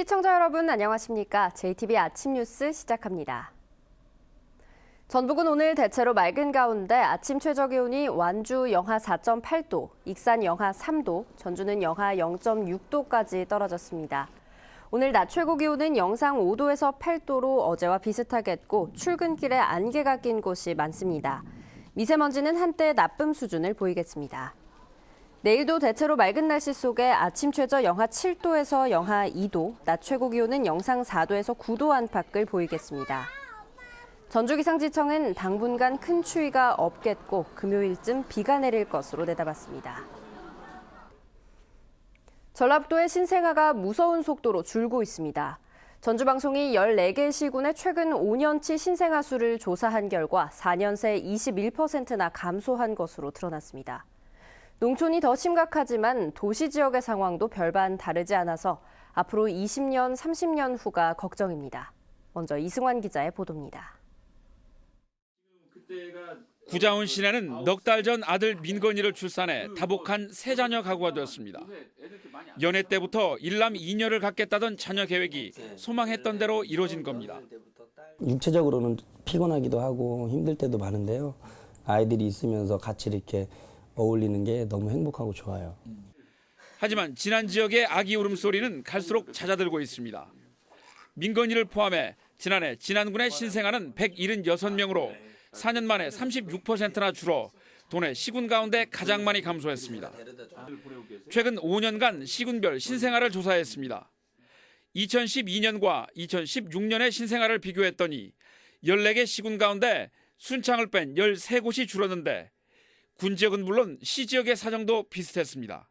시청자 여러분 안녕하십니까? JTB 아침 뉴스 시작합니다. 전북은 오늘 대체로 맑은 가운데 아침 최저기온이 완주 영하 4.8도, 익산 영하 3도, 전주는 영하 0.6도까지 떨어졌습니다. 오늘 낮 최고 기온은 영상 5도에서 8도로 어제와 비슷하겠고 출근길에 안개가 낀 곳이 많습니다. 미세먼지는 한때 나쁨 수준을 보이겠습니다. 내일도 대체로 맑은 날씨 속에 아침 최저 영하 7도에서 영하 2도, 낮 최고 기온은 영상 4도에서 9도 안팎을 보이겠습니다. 전주기상지청은 당분간 큰 추위가 없겠고 금요일쯤 비가 내릴 것으로 내다봤습니다. 전라북도의 신생아가 무서운 속도로 줄고 있습니다. 전주방송이 14개 시군의 최근 5년치 신생아 수를 조사한 결과 4년 새 21%나 감소한 것으로 드러났습니다. 농촌이 더 심각하지만 도시 지역의 상황도 별반 다르지 않아서 앞으로 20년, 30년 후가 걱정입니다. 먼저 이승환 기자의 보도입니다. 구자훈 씨네는 넉 달 전 아들 민건이를 출산해 다복한 세 자녀 가구가 되었습니다. 연애 때부터 일남 2녀를 갖겠다던 자녀 계획이 소망했던 대로 이루어진 겁니다. 육체적으로는 피곤하기도 하고 힘들 때도 많은데요. 아이들이 있으면서 같이 이렇게 어울리는 게 너무 행복하고 좋아요. 하지만 지난 지역의 아기 울음소리는 갈수록 잦아들고 있습니다. 민건이를 포함해 지난해 진안군의 신생아는 176명으로 4년 만에 36%나 줄어 도내 시군 가운데 가장 많이 감소했습니다. 최근 5년간 시군별 신생아를 조사했습니다. 2012년과 2016년의 신생아를 비교했더니 14개 시군 가운데 순창을 뺀 13곳이 줄었는데 군 지역은 물론 시 지역의 사정도 비슷했습니다.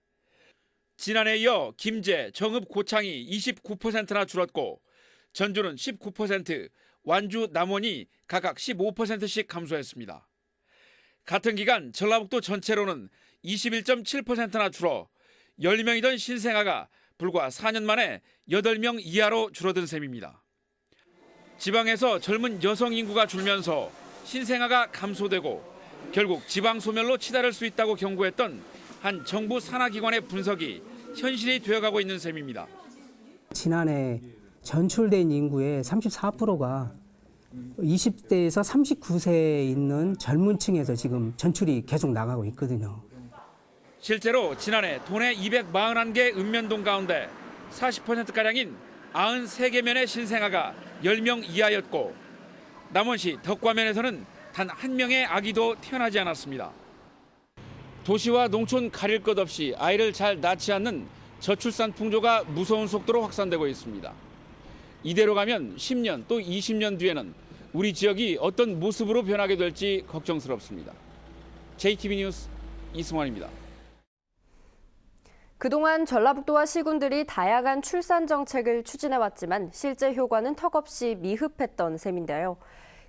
지난해에 이어 김제, 정읍, 고창이 29%나 줄었고 전주는 19%, 완주, 남원이 각각 15%씩 감소했습니다. 같은 기간 전라북도 전체로는 21.7%나 줄어 10명이던 신생아가 불과 4년 만에 8명 이하로 줄어든 셈입니다. 지방에서 젊은 여성 인구가 줄면서 신생아가 감소되고 결국 지방 소멸로 치달을 수 있다고 경고했던 한 정부 산하기관의 분석이 현실이 되어가고 있는 셈입니다. 지난해 전출된 인구의 34%가 20대에서 39세에 있는 젊은 층에서 지금 전출이 계속 나가고 있거든요. 실제로 지난해 도내 241개 읍면동 가운데 40%가량인 93개 면의 신생아가 10명 이하였고 남원시 덕과면에서는 단 한 명의 아기도 태어나지 않았습니다. 도시와 농촌 가릴 것 없이 아이를 잘 낳지 않는 저출산 풍조가 무서운 속도로 확산되고 있습니다. 이대로 가면 10년 또 20년 뒤에는 우리 지역이 어떤 모습으로 변하게 될지 걱정스럽습니다. JTB 뉴스 이승환입니다. 그동안 전라북도와 시군들이 다양한 출산 정책을 추진해왔지만 실제 효과는 턱없이 미흡했던 셈인데요.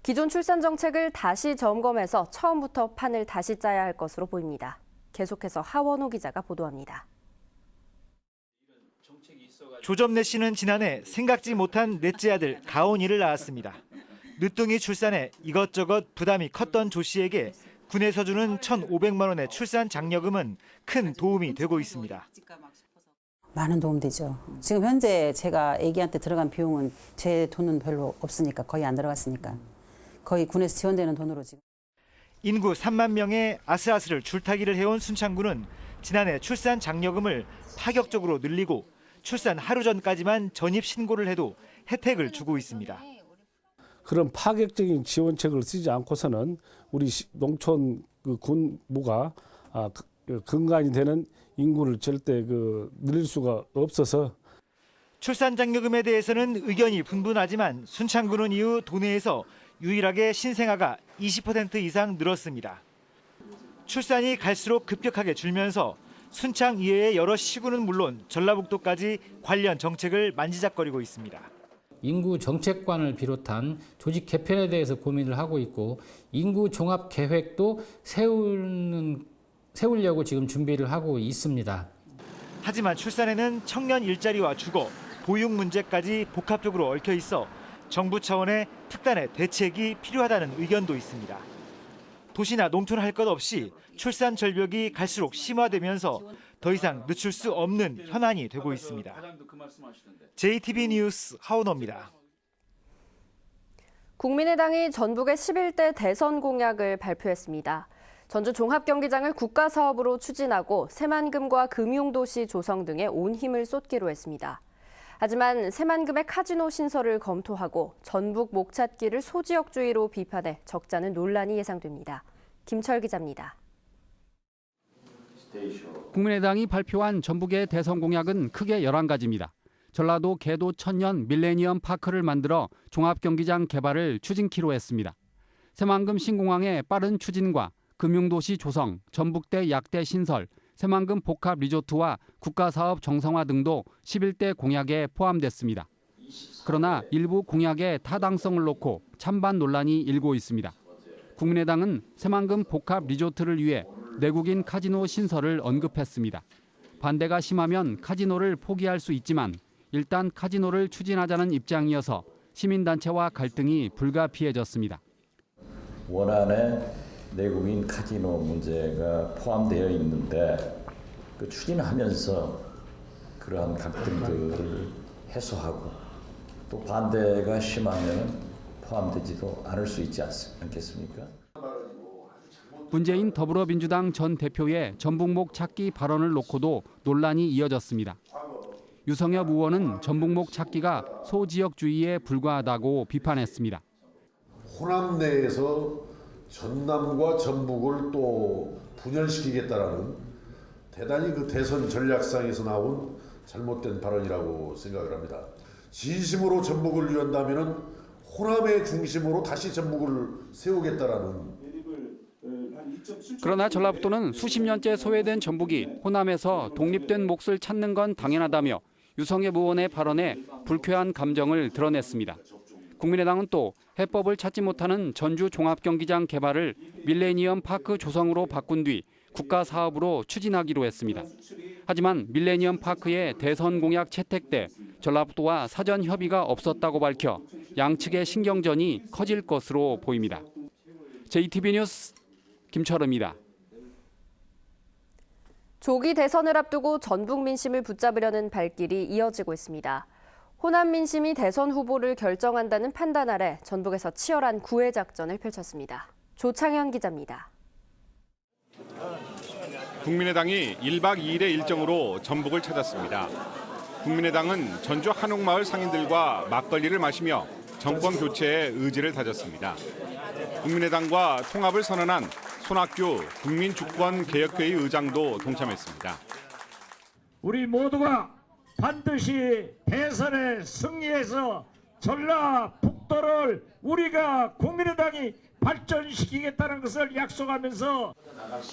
기존 출산 정책을 다시 점검해서 처음부터 판을 다시 짜야 할 것으로 보입니다. 계속해서 하원호 기자가 보도합니다. 조점래 씨는 지난해 생각지 못한 넷째 아들 가온이를 낳았습니다. 늦둥이 출산에 이것저것 부담이 컸던 조 씨에게 군에서 주는 1,500만 원의 출산 장려금은 큰 도움이 되고 있습니다. 많은 도움 되죠. 지금 현재 제가 아기한테 들어간 비용은 제 돈은 별로 없으니까 거의 안 들어갔으니까 거의 군에서 지원되는 돈으로 지금. 인구 3만 명의 아슬아슬을 줄타기를 해온 순창군은 지난해 출산 장려금을 파격적으로 늘리고 출산 하루 전까지만 전입 신고를 해도 혜택을 주고 있습니다. 그런 파격적인 지원책을 쓰지 않고서는 우리 농촌 군부가 근간이 되는 인구를 절대 늘릴 수가 없어서. 출산 장려금에 대해서는 의견이 분분하지만 순창군은 이후 도내에서 유일하게 신생아가 20% 이상 늘었습니다. 출산이 갈수록 급격하게 줄면서 순창 이외의 여러 시군은 물론 전라북도까지 관련 정책을 만지작거리고 있습니다. 인구 정책관을 비롯한 조직 개편에 대해서 고민을 하고 있고 인구 종합 계획도 세우려고 지금 준비를 하고 있습니다. 하지만 출산에는 청년 일자리와 주거, 보육 문제까지 복합적으로 얽혀 있어 정부 차원의 특단의 대책이 필요하다는 의견도 있습니다. 도시나 농촌 할 것 없이 출산 절벽이 갈수록 심화되면서 더 이상 늦출 수 없는 현안이 되고 있습니다. JTB 뉴스 하은호입니다. 국민의당이 전북의 11대 대선 공약을 발표했습니다. 전주 종합경기장을 국가사업으로 추진하고 새만금과 금융도시 조성 등에 온 힘을 쏟기로 했습니다. 하지만 새만금의 카지노 신설을 검토하고 전북 목찾기를 소지역주의로 비판해 적잖은 논란이 예상됩니다. 김철 기자입니다. 국민의당이 발표한 전북의 대선 공약은 크게 11가지입니다. 전라도 계도 천년 밀레니엄 파크를 만들어 종합경기장 개발을 추진키로 했습니다. 새만금 신공항의 빠른 추진과 금융도시 조성, 전북대 약대 신설, 새만금 복합 리조트와 국가사업 정상화 등도 11대 공약에 포함됐습니다. 그러나 일부 공약의 타당성을 놓고 찬반 논란이 일고 있습니다. 국민의당은 새만금 복합 리조트를 위해 내국인 카지노 신설을 언급했습니다. 반대가 심하면 카지노를 포기할 수 있지만 일단 카지노를 추진하자는 입장이어서 시민단체와 갈등이 불가피해졌습니다. 원안에 내국인 카지노 문제가 포함되어 있는데 그 추진하면서 그러한 갈등들을 해소하고 또 반대가 심하면 포함되지도 않을 수 있지 않겠습니까? 문재인 더불어민주당 전 대표의 전북목 찾기 발언을 놓고도 논란이 이어졌습니다. 유성엽 의원은 전북목 찾기가 소지역주의에 불과하다고 비판했습니다. 호남 내에서 전남과 전북을 또 분열시키겠다라는 대단히 그 대선 전략상에서 나온 잘못된 발언이라고 생각을 합니다. 진심으로 전북을 위한다면은 호남의 중심으로 다시 전북을 세우겠다라는. 그러나 전라북도는 수십 년째 소외된 전북이 호남에서 독립된 몫을 찾는 건 당연하다며 유성엽 의원의 발언에 불쾌한 감정을 드러냈습니다. 국민의당은 또 해법을 찾지 못하는 전주 종합경기장 개발을 밀레니엄 파크 조성으로 바꾼 뒤 국가 사업으로 추진하기로 했습니다. 하지만 밀레니엄 파크의 대선 공약 채택 때 전라북도와 사전 협의가 없었다고 밝혀 양측의 신경전이 커질 것으로 보입니다. JTB 뉴스 김철우입니다. 조기 대선을 앞두고 전북 민심을 붙잡으려는 발길이 이어지고 있습니다. 호남 민심이 대선 후보를 결정한다는 판단 아래 전북에서 치열한 구애 작전을 펼쳤습니다. 조창현 기자입니다. 국민의당이 1박 2일의 일정으로 전북을 찾았습니다. 국민의당은 전주 한옥마을 상인들과 막걸리를 마시며 정권 교체의 의지를 다졌습니다. 국민의당과 통합을 선언한 손학규 국민주권개혁회의 의장도 동참했습니다. 우리 모두가 반드시 대선에 승리해서 전라북도를 우리가 국민의당이 발전시키겠다는 것을 약속하면서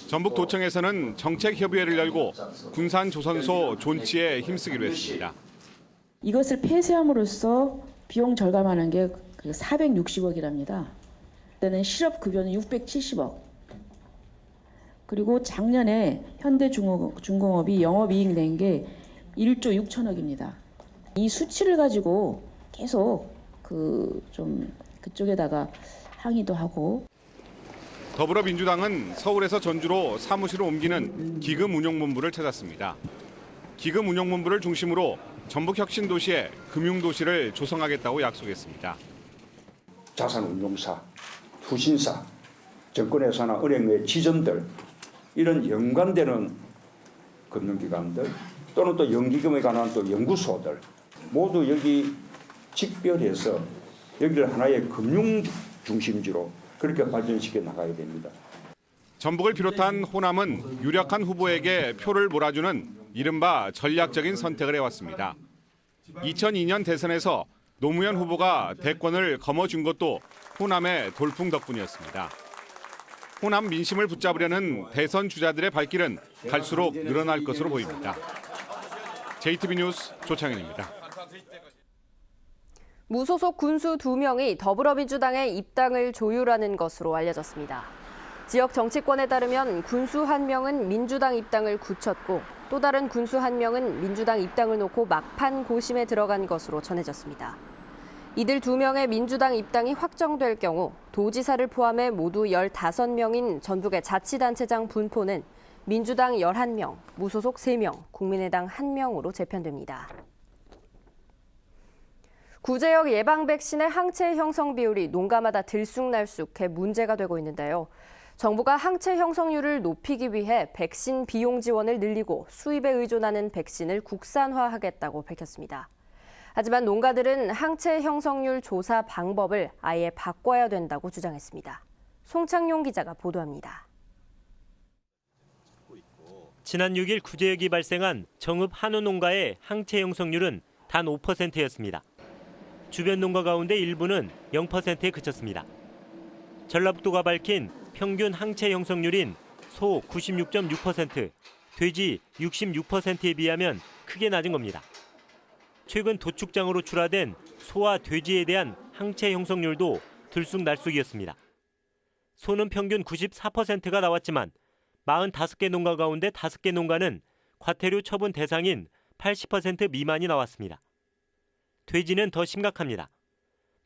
전북도청에서는 정책협의회를 열고 군산조선소 존치에 힘쓰기로 했습니다. 이것을 폐쇄함으로써 비용 절감하는 게 460억이랍니다. 그때는 실업급여는 670억. 그리고 작년에 현대중공업이 영업이익 낸 게 1조 6천억입니다. 이 수치를 가지고 계속 그쪽에다가 항의도 하고. 더불어민주당은 서울에서 전주로 사무실을 옮기는 기금운용본부를 찾았습니다. 기금운용본부를 중심으로 전북혁신도시에 금융도시를 조성하겠다고 약속했습니다. 자산운용사, 투신사, 정권회사나 은행의 지점들 이런 연관되는 금융기관들 또는 또 연기금에 관한 또 연구소들 모두 여기 직별해서 여기를 하나의 금융 중심지로 그렇게 발전시켜 나가야 됩니다. 전북을 비롯한 호남은 유력한 후보에게 표를 몰아주는 이른바 전략적인 선택을 해왔습니다. 2002년 대선에서 노무현 후보가 대권을 거머쥔 것도 호남의 돌풍 덕분이었습니다. 호남 민심을 붙잡으려는 대선 주자들의 발길은 갈수록 늘어날 것으로 보입니다. JTB 뉴스 조창현입니다. 무소속 군수 2명이 더불어민주당의 입당을 조율하는 것으로 알려졌습니다. 지역 정치권에 따르면 군수 1명은 민주당 입당을 굳혔고 또 다른 군수 1명은 민주당 입당을 놓고 막판 고심에 들어간 것으로 전해졌습니다. 이들 2명의 민주당 입당이 확정될 경우 도지사를 포함해 모두 15명인 전북의 자치단체장 분포는 민주당 11명, 무소속 3명, 국민의당 1명으로 재편됩니다. 구제역 예방 백신의 항체 형성 비율이 농가마다 들쑥날쑥해 문제가 되고 있는데요. 정부가 항체 형성률을 높이기 위해 백신 비용 지원을 늘리고 수입에 의존하는 백신을 국산화하겠다고 밝혔습니다. 하지만 농가들은 항체 형성률 조사 방법을 아예 바꿔야 된다고 주장했습니다. 송창용 기자가 보도합니다. 지난 6일 구제역이 발생한 정읍 한우 농가의 항체 형성률은 단 5%였습니다. 주변 농가 가운데 일부는 0%에 그쳤습니다. 전라북도가 밝힌 평균 항체 형성률인 소 96.6%, 돼지 66%에 비하면 크게 낮은 겁니다. 최근 도축장으로 출하된 소와 돼지에 대한 항체 형성률도 들쑥날쑥이었습니다. 소는 평균 94%가 나왔지만 45개 농가 가운데 5개 농가는 과태료 처분 대상인 80% 미만이 나왔습니다. 돼지는 더 심각합니다.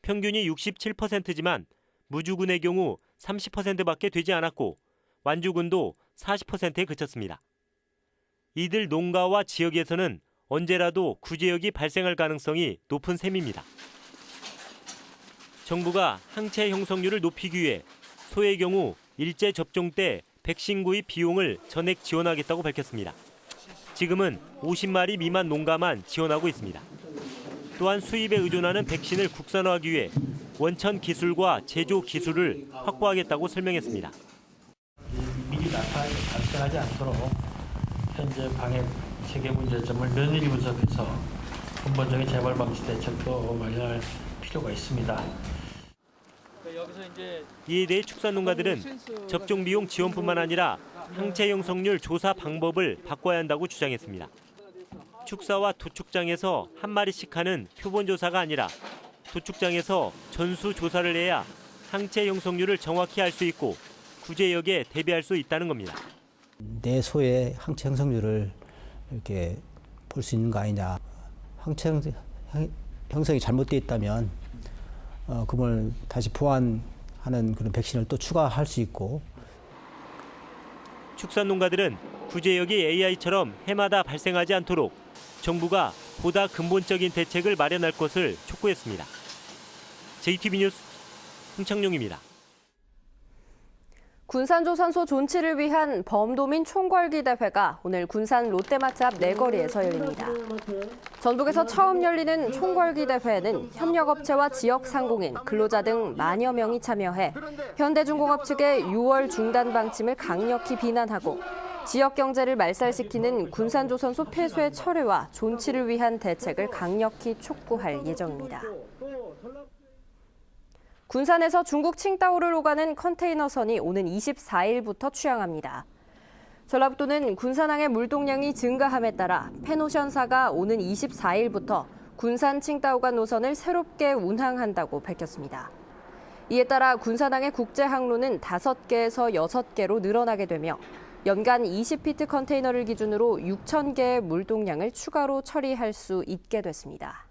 평균이 67%지만 무주군의 경우 30%밖에 되지 않았고 완주군도 40%에 그쳤습니다. 이들 농가와 지역에서는 언제라도 구제역이 발생할 가능성이 높은 셈입니다. 정부가 항체 형성률을 높이기 위해 소의 경우 일제 접종 때 백신 구입 비용을 전액 지원하겠다고 밝혔습니다. 지금은 50마리 미만 농가만 지원하고 있습니다. 또한 수입에 의존하는 백신을 국산화하기 위해 원천 기술과 제조 기술을 확보하겠다고 설명했습니다. 미리 발생하지 않도록 현재 방역 체계 문제점을 면밀히 분석해서 근본적인 재발 방지 대책도 마련할 필요가 있습니다. 이에 대해 축산농가들은 접종 비용 지원뿐만 아니라 항체 형성률 조사 방법을 바꿔야 한다고 주장했습니다. 축사와 도축장에서 한 마리씩 하는 표본 조사가 아니라 도축장에서 전수 조사를 해야 항체 형성률을 정확히 알 수 있고 구제역에 대비할 수 있다는 겁니다. 내 소의 항체 형성률을 이렇게 볼 수 있는 거 아니냐. 항체 형성이 잘못되어 있다면 그걸 다시 보완하는 그런 백신을 또 추가할 수 있고. 축산농가들은 구제역이 AI처럼 해마다 발생하지 않도록 정부가 보다 근본적인 대책을 마련할 것을 촉구했습니다. JTB 뉴스 홍창용입니다. 군산조선소 존치를 위한 범도민 총궐기 대회가 오늘 군산 롯데마트 앞 내거리에서 열립니다. 전북에서 처음 열리는 총궐기 대회에는 협력업체와 지역 상공인, 근로자 등 만여 명이 참여해 현대중공업 측의 6월 중단 방침을 강력히 비난하고 지역 경제를 말살시키는 군산조선소 폐쇄 철회와 존치를 위한 대책을 강력히 촉구할 예정입니다. 군산에서 중국 칭다오를 오가는 컨테이너선이 오는 24일부터 취항합니다. 전라북도는 군산항의 물동량이 증가함에 따라 펜오션사가 오는 24일부터 군산 칭다오간 노선을 새롭게 운항한다고 밝혔습니다. 이에 따라 군산항의 국제항로는 5개에서 6개로 늘어나게 되며 연간 20피트 컨테이너를 기준으로 6,000개의 물동량을 추가로 처리할 수 있게 됐습니다.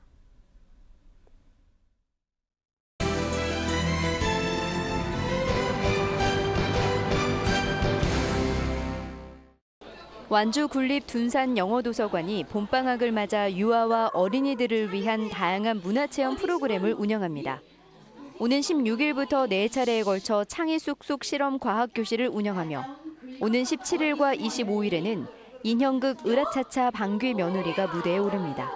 완주 군립 둔산 영어도서관이 봄방학을 맞아 유아와 어린이들을 위한 다양한 문화체험 프로그램을 운영합니다. 오는 16일부터 4차례에 걸쳐 창의 쑥쑥 실험 과학교실을 운영하며 오는 17일과 25일에는 인형극 으라차차 방귀 며느리가 무대에 오릅니다.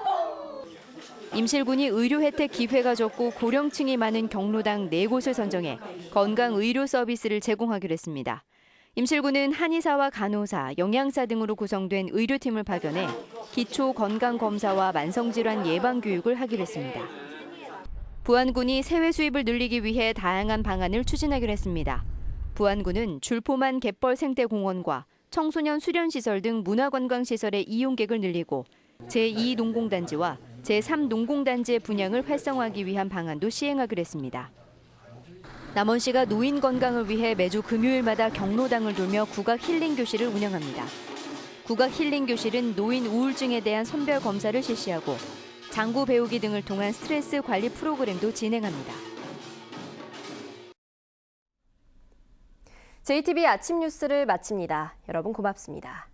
임실군이 의료 혜택 기회가 적고 고령층이 많은 경로당 4곳을 선정해 건강 의료 서비스를 제공하기로 했습니다. 임실군은 한의사와 간호사, 영양사 등으로 구성된 의료팀을 파견해 기초 건강검사와 만성질환 예방 교육을 하기로 했습니다. 부안군이 세외 수입을 늘리기 위해 다양한 방안을 추진하기로 했습니다. 부안군은 줄포만 갯벌 생태공원과 청소년 수련시설 등 문화관광시설의 이용객을 늘리고 제2농공단지와 제3농공단지의 분양을 활성화하기 위한 방안도 시행하기로 했습니다. 남원시가 노인 건강을 위해 매주 금요일마다 경로당을 돌며 국악 힐링 교실을 운영합니다. 국악 힐링 교실은 노인 우울증에 대한 선별 검사를 실시하고 장구 배우기 등을 통한 스트레스 관리 프로그램도 진행합니다. JTB 아침 뉴스를 마칩니다. 여러분 고맙습니다.